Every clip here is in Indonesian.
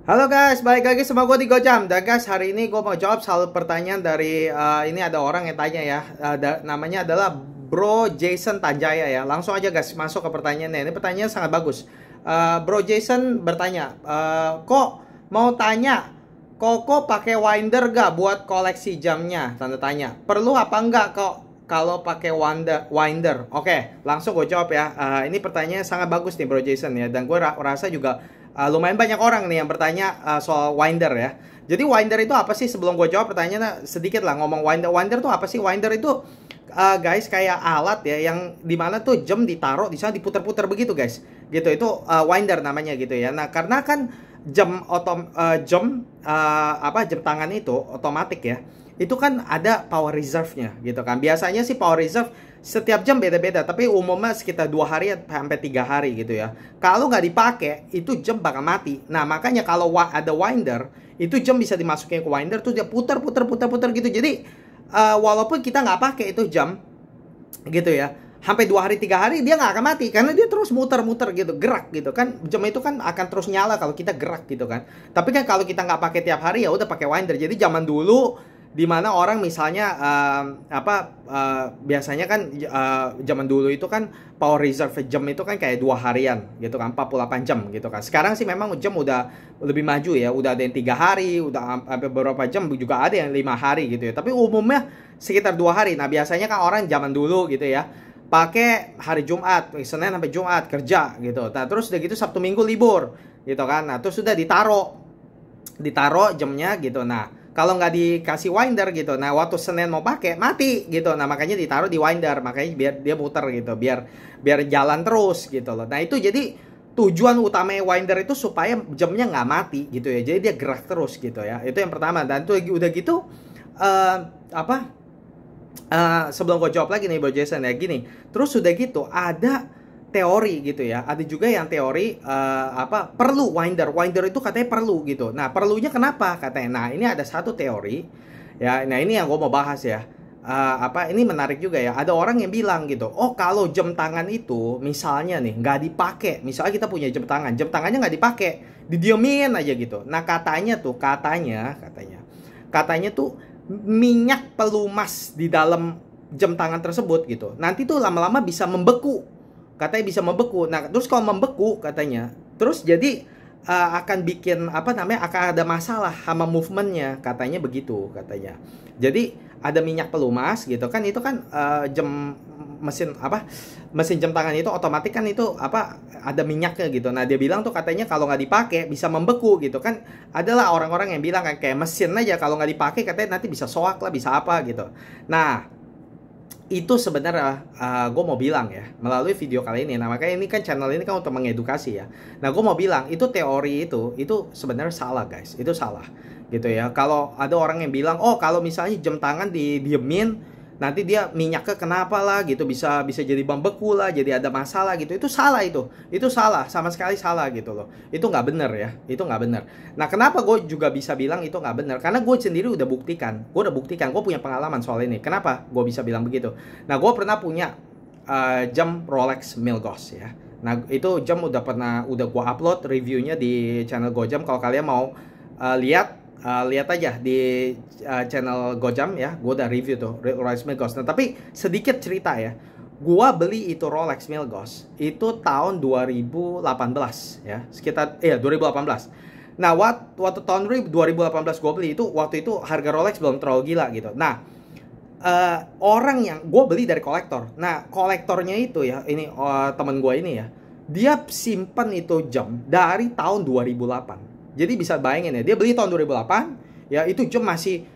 Halo guys, balik lagi sama gue di Gojam. Dan guys, hari ini gue mau jawab soal pertanyaan dari ini ada orang yang tanya ya. Namanya adalah Bro Jason Tanjaya ya. Langsung aja guys masuk ke pertanyaannya. Ini pertanyaan sangat bagus. Bro Jason bertanya, kok mau tanya, Koko pakai winder gak buat koleksi jamnya? Tanda tanya. Perlu apa enggak kok kalau pakai winder? Oke, langsung gue jawab ya. Ini pertanyaan sangat bagus nih Bro Jason ya. Dan gue rasa juga lumayan banyak orang nih yang bertanya soal winder ya. Jadi winder itu apa sih? Sebelum gue jawab pertanyaannya sedikit lah ngomong winder. Winder itu apa sih? Winder itu guys kayak alat ya yang dimana tuh jam ditaruh di sana diputar-putar begitu guys. Gitu itu winder namanya gitu ya. Nah karena kan jam jam tangan itu otomatis ya. Itu kan ada power reserve-nya gitu kan. Biasanya sih power reserve setiap jam beda-beda, tapi umumnya sekitar 2 hari sampai 3 hari gitu ya. Kalau nggak dipakai, itu jam bakal mati. Nah, makanya kalau ada winder, itu jam bisa dimasukin ke winder tuh dia putar gitu. Jadi walaupun kita nggak pakai itu jam gitu ya, sampai 2 hari 3 hari dia nggak akan mati karena dia terus muter-muter gitu, gerak gitu kan. Jam itu kan akan terus nyala kalau kita gerak gitu kan. Tapi kan kalau kita nggak pakai tiap hari ya udah pakai winder. Jadi zaman dulu dimana orang misalnya biasanya kan zaman dulu itu kan power reserve jam itu kan kayak 2 harian gitu kan, 48 jam gitu kan. Sekarang sih memang jam udah lebih maju ya, udah ada yang 3 hari, udah beberapa jam juga ada yang 5 hari gitu ya. Tapi umumnya sekitar 2 hari. Nah biasanya kan orang zaman dulu gitu ya pakai hari Jumat, Senin sampai Jumat kerja gitu. Nah terus udah gitu Sabtu Minggu libur gitu kan. Nah terus sudah ditaruh jamnya gitu. Nah kalau nggak dikasih winder gitu, nah waktu Senin mau pakai mati gitu. Nah makanya ditaruh di winder, makanya biar dia muter gitu, biar jalan terus gitu loh. Nah itu jadi tujuan utama winder itu supaya jamnya nggak mati gitu ya. Jadi dia gerak terus gitu ya. Itu yang pertama. Dan tuh udah gitu sebelum gue jawab lagi nih Bro Jason ya gini. Terus udah gitu ada teori gitu ya. Ada juga yang teori perlu winder. Winder itu katanya perlu gitu. Nah, perlunya kenapa katanya? Nah, ini ada satu teori ya. Nah, ini yang gue mau bahas ya. Ini menarik juga ya. Ada orang yang bilang gitu. Oh, kalau jam tangan itu misalnya nih nggak dipakai. Misalnya kita punya jam tangannya nggak dipakai, didiemin aja gitu. Nah, katanya tuh minyak pelumas di dalam jam tangan tersebut gitu. Nanti tuh lama-lama bisa membeku. Katanya bisa membeku. Nah, terus kalau membeku katanya, terus jadi akan bikin akan ada masalah sama movementnya, katanya begitu katanya. Jadi ada minyak pelumas gitu kan, itu kan mesin jam tangan itu otomatis kan itu ada minyaknya gitu. Nah dia bilang tuh katanya kalau nggak dipakai bisa membeku gitu kan. Adalah orang-orang yang bilang kayak mesin aja kalau nggak dipakai katanya nanti bisa soak lah, bisa apa gitu. Nah itu sebenarnya gue mau bilang ya melalui video kali ini. Nah makanya ini kan channel ini kan untuk mengedukasi ya. Nah gue mau bilang itu teori itu sebenarnya salah guys, itu salah gitu ya. Kalau ada orang yang bilang oh kalau misalnya jam tangan didiemin nanti dia minyaknya kenapa lah gitu, bisa jadi membeku lah, jadi ada masalah gitu. Itu salah, itu salah, sama sekali salah gitu loh. Itu nggak bener ya, itu nggak bener. Nah kenapa gue juga bisa bilang itu nggak bener? Karena gue sendiri udah buktikan, gue punya pengalaman soal ini. Kenapa gue bisa bilang begitu? Nah gue pernah punya jam Rolex Milgauss ya. Nah itu jam udah gue upload reviewnya di channel Gojam. Kalau kalian mau lihat aja di channel Gojam ya, gue udah review tuh Rolex Milgauss. Nah tapi sedikit cerita ya, gue beli itu Rolex Milgauss itu tahun 2018 ya, sekitar 2018. Nah waktu tahun 2018 gue beli itu, waktu itu harga Rolex belum terlalu gila gitu. Nah orang yang gue beli dari kolektor. Nah kolektornya itu ya, ini temen gue ini ya, dia simpen itu jam dari tahun 2008. Jadi bisa bayangin ya, dia beli tahun 2008 ya, itu jam masih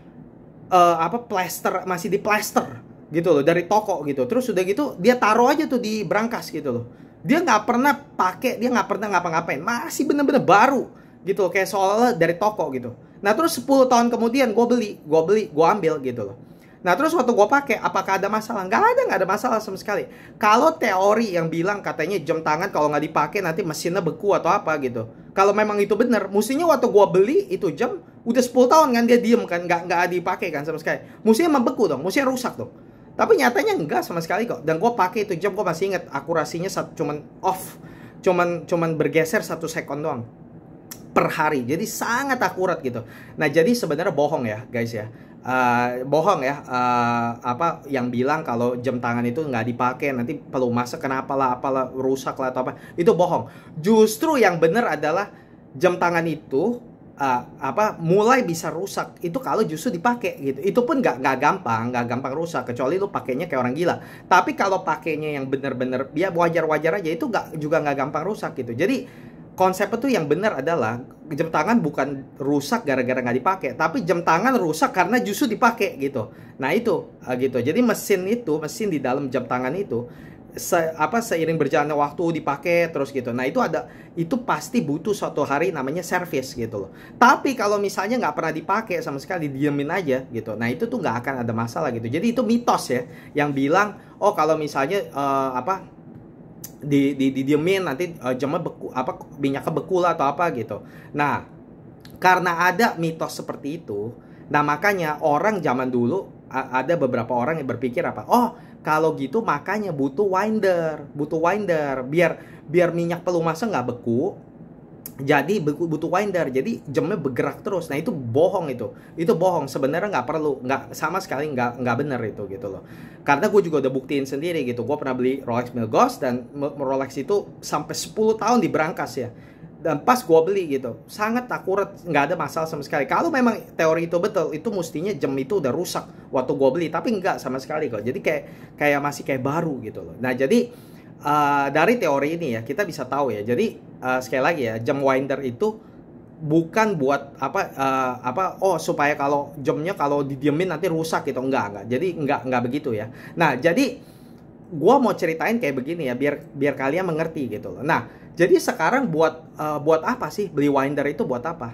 masih di plaster gitu loh dari toko gitu. Terus udah gitu dia taruh aja tuh di brankas gitu loh. Dia nggak pernah pakai, dia nggak pernah ngapa-ngapain, masih bener-bener baru gitu loh, kayak soalnya dari toko gitu. Nah terus 10 tahun kemudian gue ambil gitu loh. Nah terus waktu gue pakai, apakah ada masalah? Nggak ada masalah sama sekali. Kalau teori yang bilang katanya jam tangan kalau nggak dipakai nanti mesinnya beku atau apa gitu, kalau memang itu benar, mestinya waktu gue beli itu jam udah 10 tahun kan dia diem kan, nggak dipakai kan sama sekali. Mestinya membeku dong, mestinya rusak dong. Tapi nyatanya enggak sama sekali kok. Dan gue pakai itu jam, gue masih ingat akurasinya cuman bergeser 1 second doang. per hari. Jadi sangat akurat gitu. Nah, jadi sebenarnya bohong ya, guys ya. Bohong ya, apa yang bilang kalau jam tangan itu nggak dipakai nanti pelumasnya kenapa lah, apalah rusak lah atau apa. Itu bohong. Justru yang benar adalah jam tangan itu mulai bisa rusak itu kalau justru dipakai gitu. Itu pun nggak gampang rusak kecuali lu pakainya kayak orang gila. Tapi kalau pakainya yang bener-bener ya wajar-wajar aja, itu nggak gampang rusak gitu. Jadi konsep itu yang benar adalah jam tangan bukan rusak gara-gara nggak dipakai, tapi jam tangan rusak karena justru dipakai gitu. Nah itu gitu. Jadi mesin di dalam jam tangan itu seiring berjalannya waktu dipakai terus gitu. Nah itu pasti butuh suatu hari namanya servis gitu loh. Tapi kalau misalnya nggak pernah dipakai sama sekali, diemin aja gitu, nah itu tuh nggak akan ada masalah gitu. Jadi itu mitos ya yang bilang oh kalau misalnya didiemin nanti jamnya beku, minyaknya beku lah atau apa gitu. Nah karena ada mitos seperti itu, nah makanya orang zaman dulu ada beberapa orang yang berpikir oh kalau gitu makanya butuh winder biar minyak pelumasnya nggak beku. Jadi butuh winder, jadi jamnya bergerak terus. Nah itu bohong, itu bohong. Sebenarnya nggak perlu, nggak sama sekali nggak bener itu gitu loh. Karena gue juga udah buktiin sendiri gitu. Gue pernah beli Rolex Milgauss dan Rolex itu sampai 10 tahun di brankas ya. Dan pas gue beli gitu, sangat akurat, nggak ada masalah sama sekali. Kalau memang teori itu betul, itu mestinya jam itu udah rusak waktu gue beli, tapi nggak sama sekali kok. Jadi kayak masih kayak baru gitu loh. Nah jadi dari teori ini ya kita bisa tahu ya. Jadi sekali lagi ya, jam winder itu bukan buat supaya kalau jamnya kalau didiemin nanti rusak gitu, enggak. Jadi enggak begitu ya. Nah jadi gua mau ceritain kayak begini ya biar kalian mengerti gitu loh. Nah jadi sekarang buat apa sih beli winder itu, buat apa?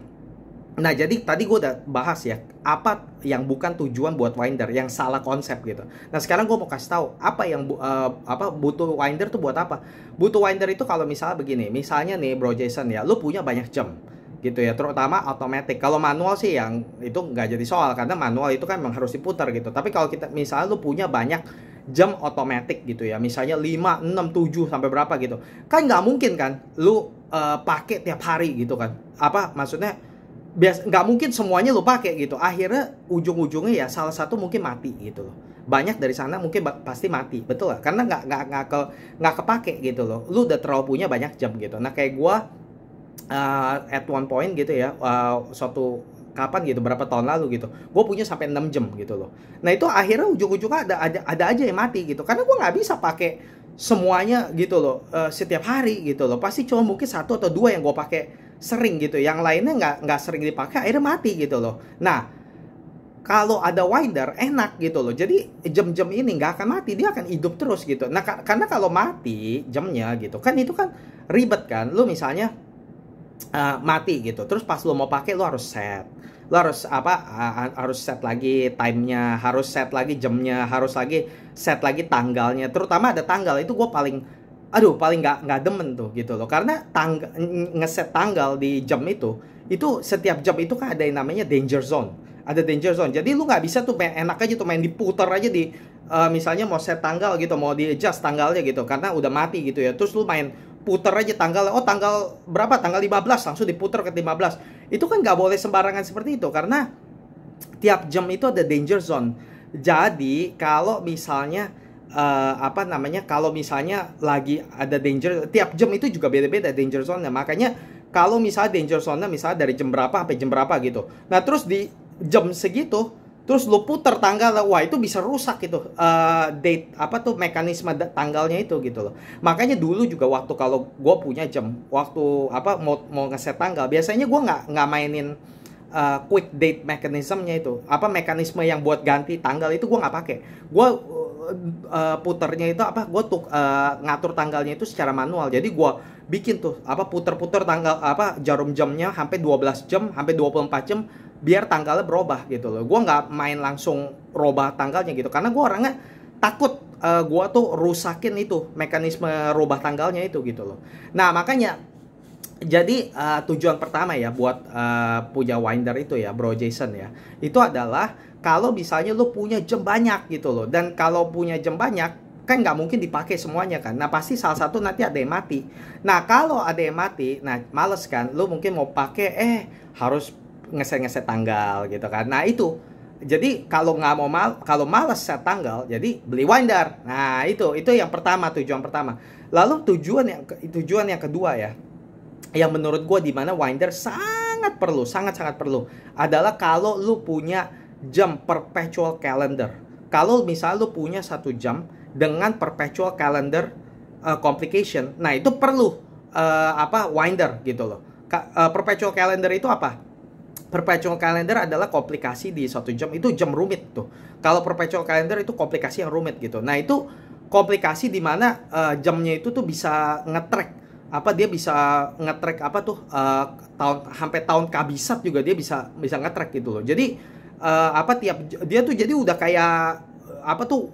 Nah jadi tadi gue udah bahas ya apa yang bukan tujuan buat winder, yang salah konsep gitu. Nah sekarang gue mau kasih tahu apa yang butuh winder tuh buat apa. Butuh winder itu kalau misalnya begini, misalnya nih Bro Jason ya, lu punya banyak jam gitu ya, terutama otomatis. Kalau manual sih yang itu nggak jadi soal, karena manual itu kan memang harus diputar gitu. Tapi kalau kita misalnya lu punya banyak jam otomatis gitu ya, misalnya 5, 6, 7 sampai berapa gitu, kan nggak mungkin kan lu pakai tiap hari gitu kan. Maksudnya nggak mungkin semuanya lo pakai gitu. Akhirnya ujung-ujungnya ya salah satu mungkin mati gitu loh. Banyak dari sana mungkin pasti mati, betul lah, karena nggak kepake gitu loh. Lu udah terlalu punya banyak jam gitu. Nah kayak gua at one point gitu ya, suatu kapan gitu, berapa tahun lalu gitu, gue punya sampai 6 jam gitu loh. Nah itu akhirnya ujung-ujungnya ada aja yang mati gitu, karena gue nggak bisa pakai semuanya gitu loh setiap hari gitu loh. Pasti cuma mungkin 1 atau 2 yang gue pakai sering gitu, yang lainnya nggak sering dipakai, akhirnya mati gitu loh. Nah kalau ada winder enak gitu loh, jadi jam-jam ini nggak akan mati, dia akan hidup terus gitu. Nah karena kalau mati jamnya gitu kan, itu kan ribet kan. Lu misalnya mati gitu, terus pas lu mau pakai lu harus set, lu harus harus set lagi timenya, harus set lagi jamnya, harus lagi set lagi tanggalnya. Terutama ada tanggal itu gue paling nggak demen tuh gitu loh, karena ngeset tanggal di jam itu setiap jam itu kan ada yang namanya danger zone, jadi lu nggak bisa tuh enak aja tuh main diputar aja di misalnya mau set tanggal gitu, mau di adjust tanggalnya gitu karena udah mati gitu ya, terus lu main puter aja tanggal, tanggal berapa, tanggal 15 langsung diputar ke 15. Itu kan nggak boleh sembarangan seperti itu, karena tiap jam itu ada danger zone. Jadi kalau misalnya kalau misalnya lagi ada danger, tiap jam itu juga beda-beda danger zone-nya. Makanya kalau misalnya danger zone-nya misalnya dari jam berapa sampai jam berapa gitu, nah terus di jam segitu terus lu puter tanggal, wah itu bisa rusak gitu mekanisme tanggalnya itu gitu loh. Makanya dulu juga waktu kalau gue punya jam, waktu mau ngeset tanggal, biasanya gue nggak mainin quick date mekanismenya itu, mekanisme yang buat ganti tanggal itu gue nggak pakai. Gue puternya itu gue tuh ngatur tanggalnya itu secara manual. Jadi gue bikin tuh puter-puter tanggal jarum jamnya sampai 12 jam sampai 24 jam biar tanggalnya berubah gitu loh. Gue nggak main langsung robah tanggalnya gitu, karena gue orangnya takut gue tuh rusakin itu mekanisme robah tanggalnya itu gitu loh. Nah makanya jadi tujuan pertama ya buat punya winder itu ya Bro Jason ya, itu adalah kalau misalnya lu punya jam banyak gitu loh. Dan kalau punya jam banyak, kan nggak mungkin dipakai semuanya kan. Nah pasti salah satu nanti ada yang mati. Nah kalau ada yang mati, nah males kan, lu mungkin mau pakai harus ngeset tanggal gitu kan. Nah itu, jadi kalau nggak mau kalau males set tanggal, jadi beli winder. Nah itu yang pertama, tujuan pertama. Lalu tujuan yang kedua ya, yang menurut gue di mana winder sangat sangat perlu adalah kalau lu punya jam perpetual calendar. Kalau misalnya lu punya 1 jam dengan perpetual calendar complication, nah itu perlu winder gitu loh. Perpetual calendar itu apa? Perpetual calendar adalah komplikasi di 1 jam, itu jam rumit tuh. Kalau perpetual calendar itu komplikasi yang rumit gitu. Nah itu komplikasi di mana jamnya itu tuh bisa nge-track dia bisa nge-track sampai tahun kabisat juga dia bisa nge-track gitu loh. Jadi tiap dia tuh jadi udah kayak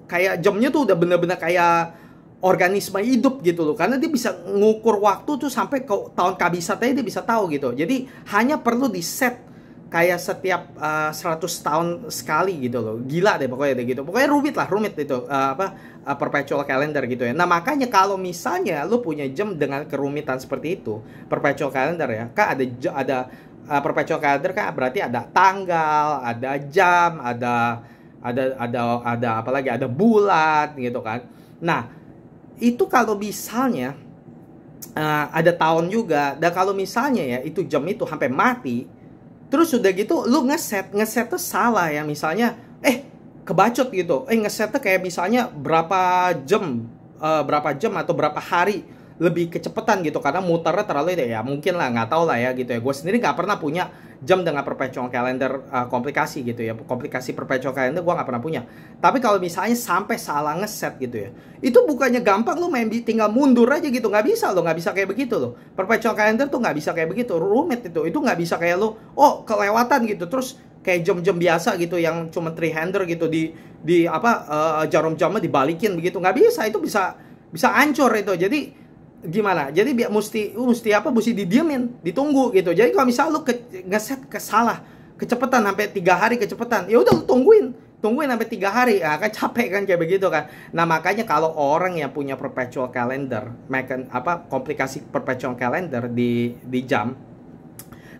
kayak jamnya tuh udah bener-bener kayak organisme hidup gitu loh, karena dia bisa ngukur waktu tuh sampai ke tahun kabisat aja dia bisa tahu gitu. Jadi hanya perlu di set kayak setiap 100 tahun sekali gitu loh. Gila deh pokoknya deh gitu. Pokoknya rumit itu perpetual calendar gitu ya. Nah makanya kalau misalnya lu punya jam dengan kerumitan seperti itu, perpetual calendar ya, kan ada perpetual calendar kan berarti ada tanggal, ada jam, ada apa lagi, ada bulan gitu kan. Nah itu kalau misalnya ada tahun juga, dan kalau misalnya ya itu jam itu sampai mati, terus udah gitu lu ngeset tuh salah ya, misalnya kebacot gitu, ngesetnya kayak misalnya berapa jam atau berapa hari lebih kecepatan gitu, karena muternya terlalu ya mungkin lah, nggak tahu lah ya gitu ya. Gue sendiri nggak pernah punya jam dengan perpetual calendar komplikasi gitu ya, komplikasi perpetual calendar gue nggak pernah punya. Tapi kalau misalnya sampai salah ngeset gitu ya, itu bukannya gampang, lu tinggal mundur aja gitu, nggak bisa kayak begitu loh. Perpetual calendar tuh nggak bisa kayak begitu, rumit itu nggak bisa kayak lu kelewatan gitu terus kayak jam-jam biasa gitu yang cuma 3-hander gitu di jarum jamnya dibalikin begitu, nggak bisa, itu bisa hancur itu. Jadi gimana? Jadi mesti didiemin, ditunggu gitu. Jadi kalau misal lu ngeset salah kecepatan sampai 3 hari kecepatan, ya udah lu tungguin sampai 3 hari, kan capek kan kayak begitu kan. Nah makanya kalau orang yang punya perpetual calendar, komplikasi perpetual calendar di jam,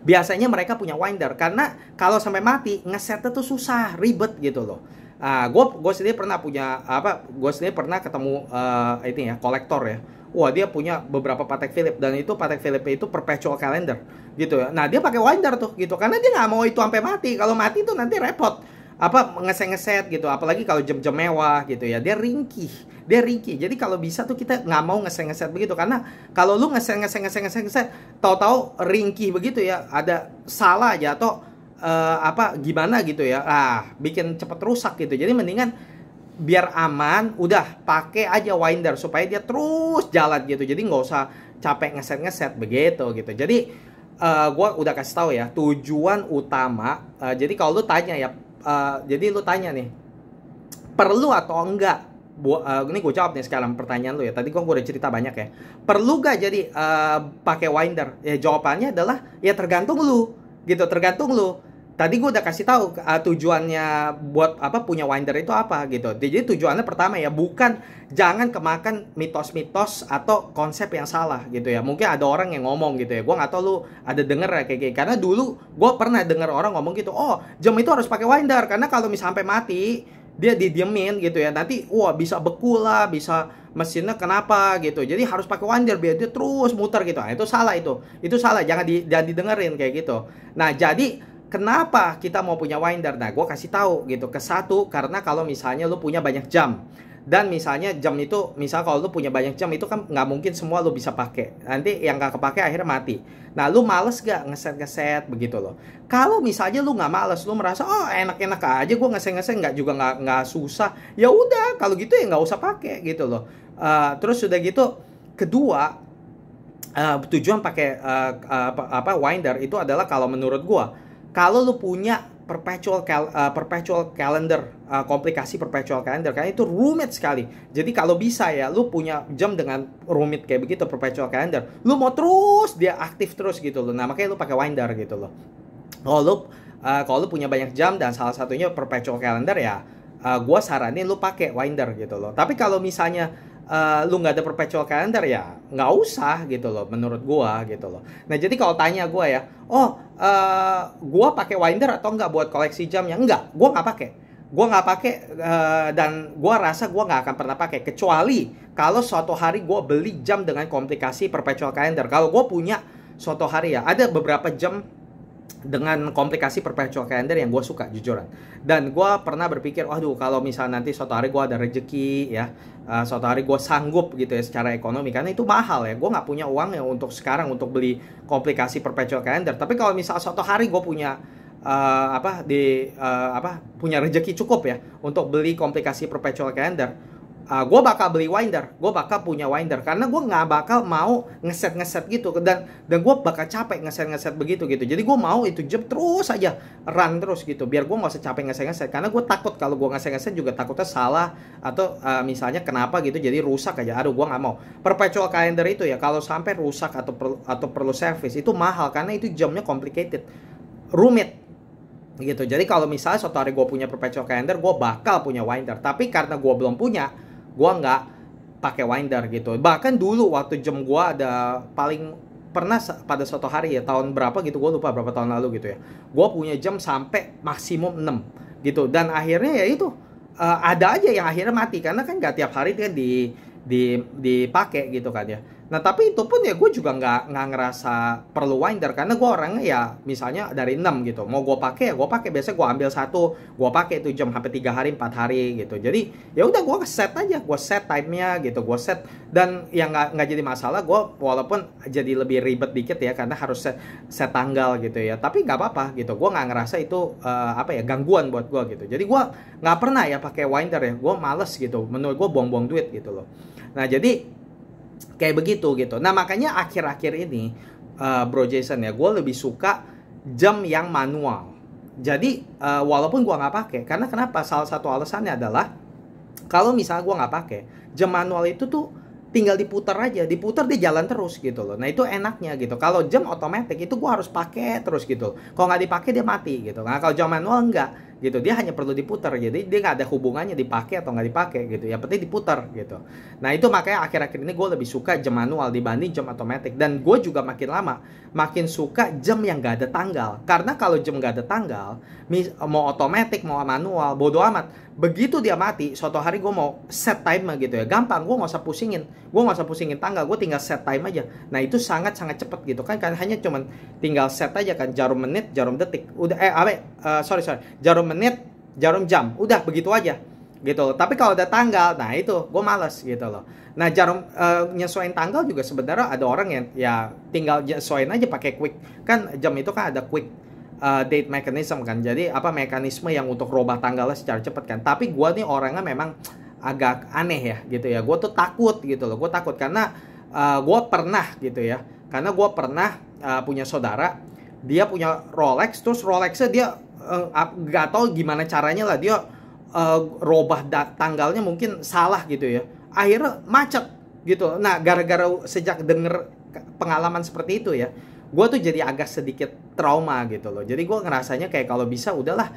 biasanya mereka punya winder, karena kalau sampai mati ngesetnya tuh susah, ribet gitu loh. Gue sendiri pernah ketemu kolektor ya. Wah, dia punya beberapa Patek Philippe, dan itu Patek Philippe itu perpetual calendar gitu ya. Nah dia pakai winder tuh gitu, karena dia nggak mau itu sampai mati. Kalau mati tuh nanti repot ngeset gitu, apalagi kalau jam-jam mewah gitu ya, dia ringkih. Jadi kalau bisa tuh kita nggak mau ngeset begitu, karena kalau lu ngeset tahu-tahu ringkih begitu ya, ada salah aja atau gimana gitu ya, bikin cepet rusak gitu. Jadi mendingan biar aman, udah pakai aja winder supaya dia terus jalan gitu. Jadi nggak usah capek ngeset begitu gitu. Jadi gue udah kasih tahu ya tujuan utama. Jadi kalau lu tanya ya, jadi lu tanya nih, perlu atau enggak? Ini gue jawab nih sekarang pertanyaan lu ya. Tadi gue udah cerita banyak ya. Perlu gak jadi pakai winder? Ya jawabannya adalah ya tergantung lu gitu, tergantung lu. Tadi gue udah kasih tahu tujuannya buat punya winder itu apa gitu. Jadi tujuannya pertama ya, bukan jangan kemakan mitos-mitos atau konsep yang salah gitu ya. Mungkin ada orang yang ngomong gitu ya. Gue nggak tahu lu ada denger ya kayak gitu. Karena dulu gue pernah denger orang ngomong gitu. Oh, jam itu harus pakai winder karena kalau misalnya sampai mati dia didiemin gitu ya. Nanti bisa beku lah, bisa mesinnya kenapa gitu. Jadi harus pakai winder biar dia terus muter gitu. Nah, itu salah itu. Itu salah. Jangan didengerin kayak gitu. Nah, jadi kenapa kita mau punya winder? Nah, gue kasih tahu gitu. Satu, karena kalau misalnya lu punya banyak jam, dan misalnya jam itu, misal kalau lu punya banyak jam itu kan nggak mungkin semua lu bisa pakai. Nanti yang nggak kepake akhirnya mati. Nah, lu males gak ngeset begitu loh. Kalau misalnya lu nggak males, lu merasa enak-enak aja gue ngeset nggak susah. Ya udah, kalau gitu ya nggak usah pakai gitu loh. Terus udah gitu, kedua, tujuan pakai winder itu adalah kalau menurut gue, kalau lu punya perpetual calendar, komplikasi perpetual calendar, karena itu rumit sekali. Jadi kalau bisa ya, lu punya jam dengan rumit kayak begitu perpetual calendar, lu mau terus dia aktif terus gitu loh. Nah makanya lu pakai winder gitu loh. Kalau lu punya banyak jam dan salah satunya perpetual calendar ya, gue saranin lu pakai Winder gitu loh. Tapi kalau misalnya lu nggak ada perpetual calendar, ya nggak usah gitu loh menurut gue gitu loh. Nah jadi kalau tanya gue ya, gue pakai Winder atau nggak buat koleksi jamnya? Enggak, gue nggak pakai. Gue nggak pakai, dan gue rasa gue nggak akan pernah pakai, kecuali kalau suatu hari gue beli jam dengan komplikasi perpetual calendar. Kalau gue punya suatu hari ya, ada beberapa jam dengan komplikasi perpetual calendar yang gue suka jujuran. Dan gue pernah berpikir, waduh kalau misalnya nanti suatu hari gue ada rezeki ya, suatu hari gue sanggup gitu ya secara ekonomi, karena itu mahal ya, gue nggak punya uang ya untuk sekarang untuk beli komplikasi perpetual calendar. Tapi kalau misalnya suatu hari gue punya punya rezeki cukup ya untuk beli komplikasi perpetual calendar, gue bakal beli Winder, gue bakal punya Winder, karena gue nggak bakal mau ngeset gitu, dan gue bakal capek ngeset begitu gitu. Jadi gue mau itu jam terus aja run terus gitu, biar gue nggak usah capek ngeset, karena gue takut kalau gue ngeset juga takutnya salah, atau misalnya kenapa gitu jadi rusak aja. Aduh, gue nggak mau. Perpetual calendar itu ya kalau sampai rusak atau perlu service itu mahal, karena itu jamnya complicated, rumit gitu. Jadi kalau misalnya suatu hari gue punya perpetual calendar, gue bakal punya Winder. Tapi karena gue belum punya, gue nggak pakai Winder gitu. Bahkan dulu waktu jam gue ada paling pernah pada suatu hari ya, tahun berapa gitu, gue lupa berapa tahun lalu gitu ya, gue punya jam sampai maksimum 6 gitu. Dan akhirnya ya itu ada aja yang akhirnya mati, karena kan nggak tiap hari kan dipakai gitu kan ya. Nah tapi itu pun ya gue juga nggak ngerasa perlu Winder, karena gue orangnya ya misalnya dari 6 gitu, mau gue pakai ya gue pakai, biasanya gue ambil satu, gue pakai itu jam sampai 3 hari 4 hari gitu. Jadi ya udah gue set aja, gue set time-nya gitu, gue set, dan yang nggak jadi masalah. Gue walaupun jadi lebih ribet dikit ya, karena harus set tanggal gitu ya, tapi nggak apa-apa gitu. Gue nggak ngerasa itu gangguan buat gue gitu. Jadi gue nggak pernah ya pakai Winder ya, gue males gitu, menurut gue buang-buang duit gitu loh. Nah jadi kayak begitu gitu. Nah makanya akhir-akhir ini Bro Jason ya, gue lebih suka jam yang manual. Jadi walaupun gue nggak pakai, karena kenapa? Salah satu alasannya adalah kalau misalnya gue nggak pakai jam manual itu tuh tinggal diputar aja, diputar dia jalan terus gitu loh. Nah itu enaknya gitu. Kalau jam otomatis itu gue harus pakai terus gitu. Kalau nggak dipakai dia mati gitu. Nah kalau jam manual enggak gitu, dia hanya perlu diputar, jadi dia nggak ada hubungannya dipakai atau nggak dipakai gitu. Yang penting diputar gitu. Nah itu makanya akhir-akhir ini gue lebih suka jam manual dibanding jam otomatis. Dan gue juga makin lama makin suka jam yang nggak ada tanggal, karena kalau jam nggak ada tanggal, mau otomatis mau manual bodo amat. Begitu dia mati, suatu hari gue mau set time gitu ya, gampang, gue nggak usah pusingin tanggal, gue tinggal set time aja. Nah itu sangat-sangat cepet gitu kan hanya cuman tinggal set aja kan, jarum menit, jarum detik, udah jarum menit, jarum jam, udah begitu aja gitu loh. Tapi kalau ada tanggal, nah itu gue males gitu loh. Nah jarum nyesuaiin tanggal juga sebenarnya ada orang yang ya tinggal nyesuaiin aja pakai quick, kan jam itu kan ada quick date mechanism kan, jadi mekanisme yang untuk robah tanggalnya secara cepat kan. Tapi gue nih orangnya memang agak aneh ya gitu ya, gue tuh takut gitu loh, gue takut karena gue pernah gitu ya, karena gue pernah punya saudara, dia punya Rolex, terus Rolexnya dia nggak tahu gimana caranya lah, dia robah tanggalnya mungkin salah gitu ya, akhirnya macet gitu. Nah gara-gara sejak denger pengalaman seperti itu ya, gue tuh jadi agak sedikit trauma gitu loh. Jadi gue ngerasanya kayak kalau bisa udahlah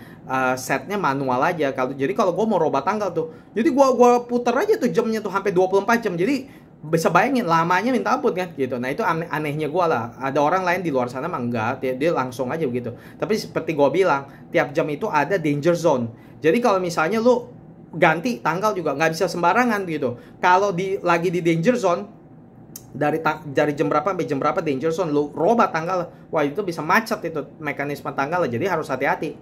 setnya manual aja. Jadi kalau gue mau robah tanggal tuh, jadi gue puter aja tuh jamnya tuh sampai 24 jam. Jadi bisa bayangin lamanya minta ampun kan gitu. Nah itu anehnya gue lah. Ada orang lain di luar sana mah enggak, dia langsung aja begitu. Tapi seperti gue bilang, tiap jam itu ada danger zone. Jadi kalau misalnya lu ganti tanggal juga nggak bisa sembarangan gitu. Kalau lagi di danger zone, dari jam berapa sampai jam berapa danger zone, lu robah tanggal, wah itu bisa macet itu mekanisme tanggal, jadi harus hati-hati.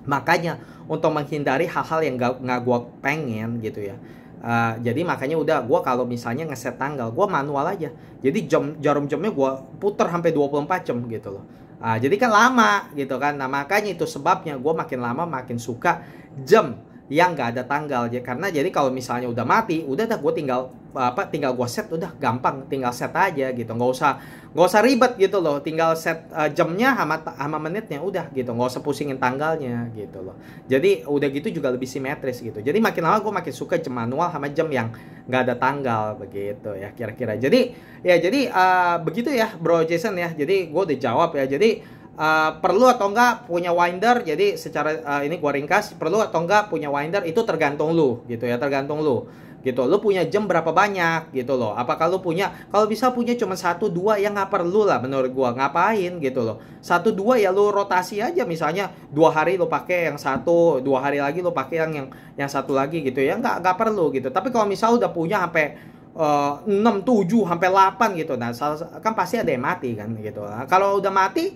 Makanya untuk menghindari hal-hal yang nggak gue pengen gitu ya, jadi makanya udah gue kalau misalnya ngeset tanggal, gue manual aja. Jadi jarum jamnya gue puter sampai 24 jam gitu loh. Jadi kan lama gitu kan. Nah makanya itu sebabnya gue makin lama makin suka jam yang nggak ada tanggal ya, karena jadi kalau misalnya udah mati, udah dah gue tinggal gue set, udah gampang, tinggal set aja gitu, nggak usah ribet gitu loh, tinggal set jamnya sama menitnya udah gitu, nggak usah pusingin tanggalnya gitu loh. Jadi udah gitu juga lebih simetris gitu. Jadi makin lama gue makin suka jam manual sama jam yang nggak ada tanggal begitu ya kira-kira. Jadi begitu ya Bro Jason ya. Jadi gue udah jawab ya. Jadi perlu atau enggak punya winder. Jadi secara ini gua ringkas, perlu atau enggak punya winder itu tergantung lu gitu ya, tergantung lu gitu. Lu punya jam berapa banyak gitu loh. Apakah lu punya, kalau bisa punya cuma 1-2 ya nggak perlu lah menurut gua. Ngapain gitu loh. 1-2 ya lu rotasi aja, misalnya 2 hari lu pakai yang satu, 2 hari lagi lu pakai yang satu lagi gitu ya. Nggak perlu gitu. Tapi kalau misal udah punya sampai 6, 7 sampai 8 gitu. Nah, kan pasti ada yang mati kan gitu. Nah, kalau udah mati,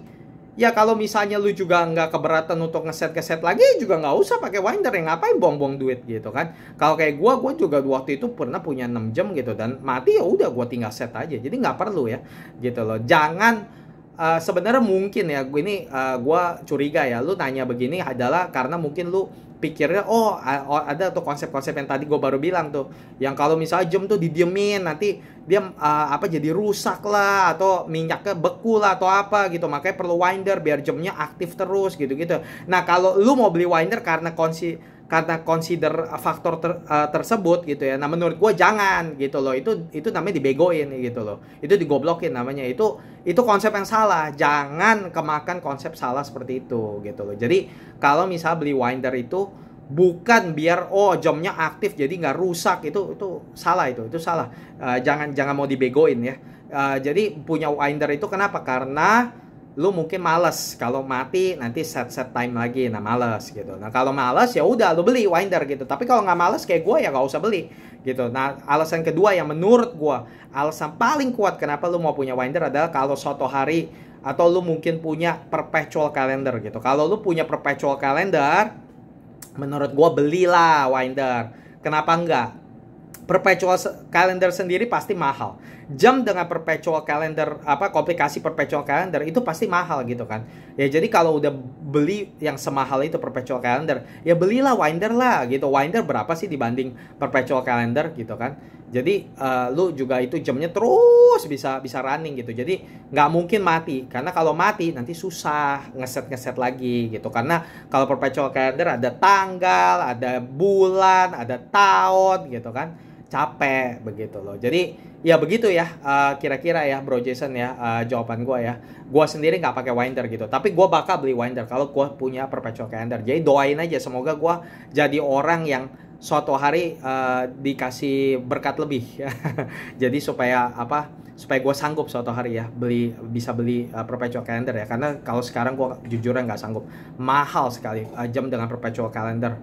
ya kalau misalnya lu juga nggak keberatan untuk ngeset lagi, juga nggak usah pakai winder, yang ngapain buang-buang duit gitu kan. Kalau kayak gua juga waktu itu pernah punya 6 jam gitu, dan mati ya udah gua tinggal set aja. Jadi nggak perlu ya gitu loh. Jangan sebenarnya mungkin ya, gua curiga ya, lu nanya begini adalah karena mungkin lu pikirnya ada tuh konsep-konsep yang tadi gue baru bilang tuh, yang kalau misalnya jam tuh didiemin nanti dia jadi rusak lah, atau minyaknya beku lah atau apa gitu, makanya perlu winder biar jamnya aktif terus gitu-gitu. Nah, kalau lu mau beli winder karena consider faktor tersebut gitu ya, nah menurut gue jangan gitu loh. Itu namanya dibegoin gitu loh, itu digoblokin namanya. Itu konsep yang salah. Jangan kemakan konsep salah seperti itu gitu loh. Jadi kalau misal beli winder itu bukan biar jamnya aktif jadi nggak rusak, itu salah, itu salah. Jangan mau dibegoin ya. Jadi punya winder itu kenapa? Karena lu mungkin males kalau mati nanti set time lagi, nah males gitu. Nah kalau males ya udah lu beli winder gitu. Tapi kalau nggak males kayak gue ya nggak usah beli gitu. Nah alasan kedua yang menurut gue alasan paling kuat kenapa lu mau punya winder adalah kalau suatu hari, atau lu mungkin punya perpetual calendar gitu. Kalau lu punya perpetual calendar, menurut gue belilah winder. Kenapa enggak? Perpetual calendar sendiri pasti mahal. Jam dengan perpetual calendar, komplikasi perpetual calendar itu pasti mahal gitu kan. Ya jadi kalau udah beli yang semahal itu perpetual calendar, ya belilah winder lah gitu. Winder berapa sih dibanding perpetual calendar gitu kan. Jadi lu juga itu jamnya terus bisa running gitu. Jadi nggak mungkin mati, karena kalau mati nanti susah ngeset lagi gitu. Karena kalau perpetual calendar ada tanggal, ada bulan, ada tahun gitu kan. Capek begitu loh. Jadi ya begitu ya, kira-kira ya Bro Jason ya, jawaban gue ya. Gue sendiri nggak pakai winder gitu, tapi gue bakal beli winder kalau gue punya perpetual calendar. Jadi doain aja semoga gue jadi orang yang suatu hari dikasih berkat lebih ya. Jadi supaya gue sanggup suatu hari ya bisa beli perpetual calendar ya. Karena kalau sekarang gue jujurnya nggak sanggup, mahal sekali jam dengan perpetual calendar.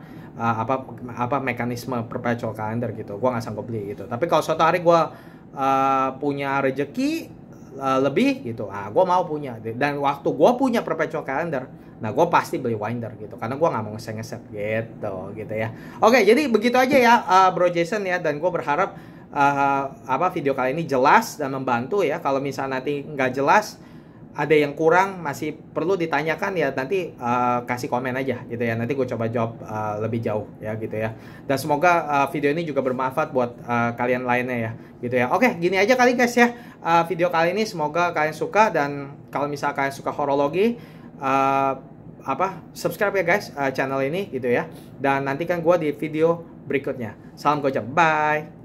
Mekanisme perpetual calendar gitu, gue nggak sanggup beli gitu. Tapi kalau suatu hari gue punya rezeki lebih gitu, gue mau punya. Dan waktu gue punya perpetual calendar, nah gue pasti beli winder gitu, karena gue nggak mau ngeset gitu ya. Oke, jadi begitu aja ya Bro Jason ya. Dan gue berharap video kali ini jelas dan membantu ya. Kalau misalnya nanti nggak jelas, ada yang kurang, masih perlu ditanyakan ya, nanti kasih komen aja gitu ya. Nanti gue coba jawab lebih jauh ya gitu ya. Dan semoga video ini juga bermanfaat buat kalian lainnya ya gitu ya. Oke, gini aja kali guys ya video kali ini. Semoga kalian suka, dan kalau misalnya kalian suka horologi, subscribe ya guys channel ini gitu ya. Dan nantikan gue di video berikutnya. Salam gojek, bye.